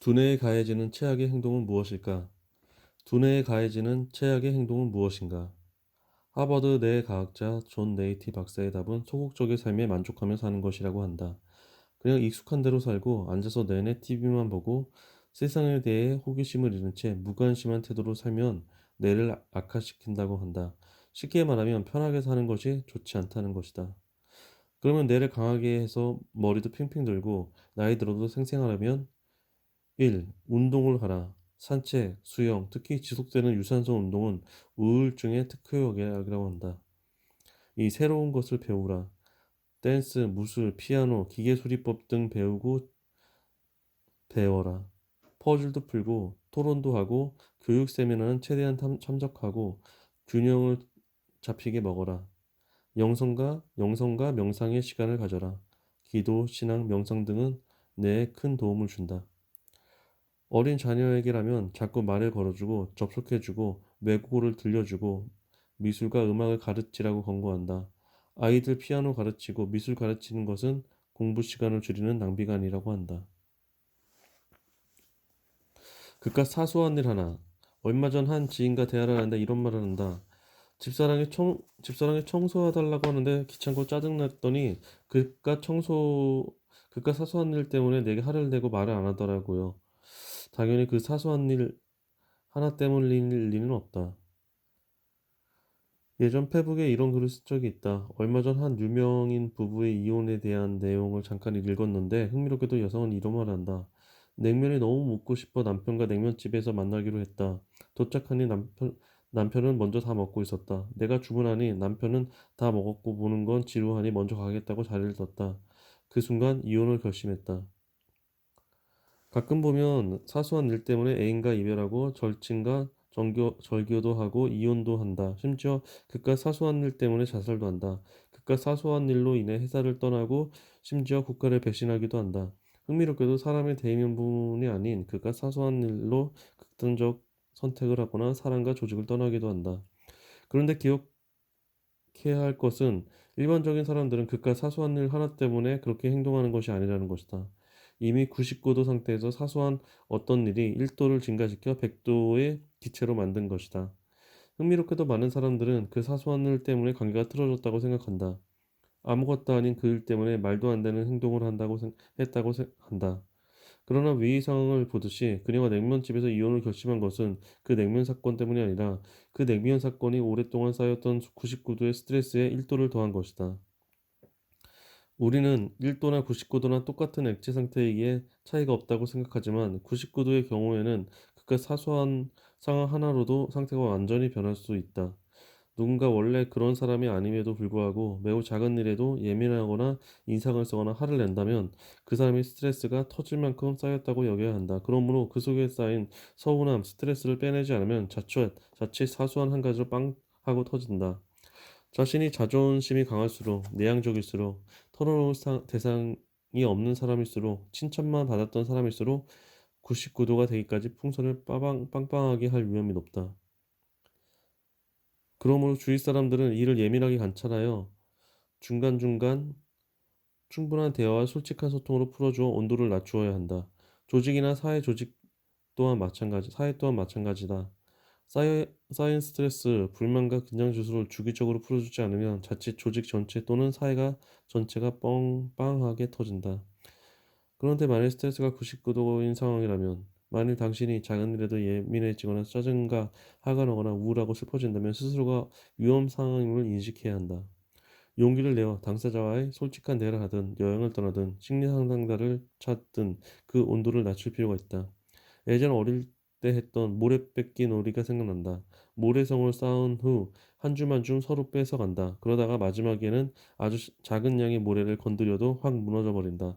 두뇌에 가해지는 최악의 행동은 무엇일까? 두뇌에 가해지는 최악의 행동은 무엇인가? 하버드 뇌과학자 존 네이티 박사의 답은 소극적인 삶에 만족하며 사는 것이라고 한다. 그냥 익숙한 대로 살고 앉아서 내내 TV만 보고 세상에 대해 호기심을 잃은 채 무관심한 태도로 살면 뇌를 악화시킨다고 한다. 쉽게 말하면 편하게 사는 것이 좋지 않다는 것이다. 그러면 뇌를 강하게 해서 머리도 핑핑 들고 나이 들어도 생생하려면 1. 운동을 하라. 산책, 수영, 특히 지속되는 유산소 운동은 우울증의 특효약이라고 한다. 2. 새로운 것을 배우라. 댄스, 무술, 피아노, 기계수리법 등 배워라. 퍼즐도 풀고 토론도 하고 교육 세미나는 최대한 참석하고 균형을 잡히게 먹어라. 영성과 명상의 시간을 가져라. 기도, 신앙, 명상 등은 뇌에 큰 도움을 준다. 어린 자녀에게라면 자꾸 말을 걸어주고 접속해주고 외국어를 들려주고 미술과 음악을 가르치라고 권고한다. 아이들 피아노 가르치고 미술 가르치는 것은 공부 시간을 줄이는 낭비가 아니라고 한다. 그깟 사소한 일 하나. 얼마 전 한 지인과 대화를 하는데 이런 말을 한다. 집사람이 청소해달라고 하는데 귀찮고 짜증났더니 그깟 사소한 일 때문에 내게 화를 내고 말을 안 하더라고요. 당연히 그 사소한 일 하나 때문일 리는 없다. 예전 페북에 이런 글을 쓴 적이 있다. 얼마 전 한 유명인 부부의 이혼에 대한 내용을 잠깐 읽었는데 흥미롭게도 여성은 이런 말을 한다. 냉면이 너무 먹고 싶어 남편과 냉면집에서 만나기로 했다. 도착하니 남편은 먼저 다 먹고 있었다. 내가 주문하니 남편은 다 먹었고 보는 건 지루하니 먼저 가겠다고 자리를 떴다. 그 순간 이혼을 결심했다. 가끔 보면 사소한 일 때문에 애인과 이별하고 절교도 하고 이혼도 한다. 심지어 그깟 사소한 일 때문에 자살도 한다. 그깟 사소한 일로 인해 회사를 떠나고 심지어 국가를 배신하기도 한다. 흥미롭게도 사람의 대의명분이 아닌 그깟 사소한 일로 극단적 선택을 하거나 사람과 조직을 떠나기도 한다. 그런데 기억해야 할 것은 일반적인 사람들은 그깟 사소한 일 하나 때문에 그렇게 행동하는 것이 아니라는 것이다. 이미 99도 상태에서 사소한 어떤 일이 1도를 증가시켜 100도의 기체로 만든 것이다. 흥미롭게도 많은 사람들은 그 사소한 일 때문에 관계가 틀어졌다고 생각한다. 아무것도 아닌 그 일 때문에 말도 안 되는 행동을 했다고 한다. 그러나 위의성을 보듯이 그녀가 냉면집에서 이혼을 결심한 것은 그 냉면 사건 때문이 아니라 그 냉면 사건이 오랫동안 쌓였던 99도의 스트레스에 1도를 더한 것이다. 우리는 1도나 99도나 똑같은 액체 상태이기에 차이가 없다고 생각하지만 99도의 경우에는 그깟 사소한 상황 하나로도 상태가 완전히 변할 수 있다. 누군가 원래 그런 사람이 아님에도 불구하고 매우 작은 일에도 예민하거나 인상을 쓰거나 화를 낸다면 그 사람의 스트레스가 터질 만큼 쌓였다고 여겨야 한다. 그러므로 그 속에 쌓인 서운함, 스트레스를 빼내지 않으면 자칫 사소한 한 가지로 빵 하고 터진다. 자신이 자존심이 강할수록 내향적일수록 털어놓을 대상이 없는 사람일수록 칭찬만 받았던 사람일수록 99도가 되기까지 풍선을 빵빵하게 할 위험이 높다. 그러므로 주위 사람들은 이를 예민하게 관찰하여 중간중간 충분한 대화와 솔직한 소통으로 풀어주어 온도를 낮추어야 한다. 조직이나 사회 또한 마찬가지다. 쌓인 스트레스, 불만과 긴장 지수를 주기적으로 풀어주지 않으면 자칫 조직 전체 또는 사회가 전체가 빵빵하게 터진다. 그런데 만일 스트레스가 99도인 상황이라면, 만일 당신이 작은 일에도 예민해지거나 짜증과 화가 나거나 우울하고 슬퍼진다면 스스로가 위험 상황임을 인식해야 한다. 용기를 내어 당사자와의 솔직한 대화를 하든 여행을 떠나든 심리 상담가를 찾든 그 온도를 낮출 필요가 있다. 예전 어릴 때 했던 모래뺏기 놀이가 생각난다. 모래성을 쌓은 후 한 줌 한 줌 서로 뺏어간다. 그러다가 마지막에는 아주 작은 양의 모래를 건드려도 확 무너져 버린다.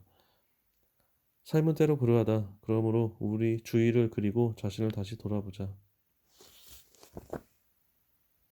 삶은 때로 그러하다. 그러므로 우리 주위를 그리고 자신을 다시 돌아보자.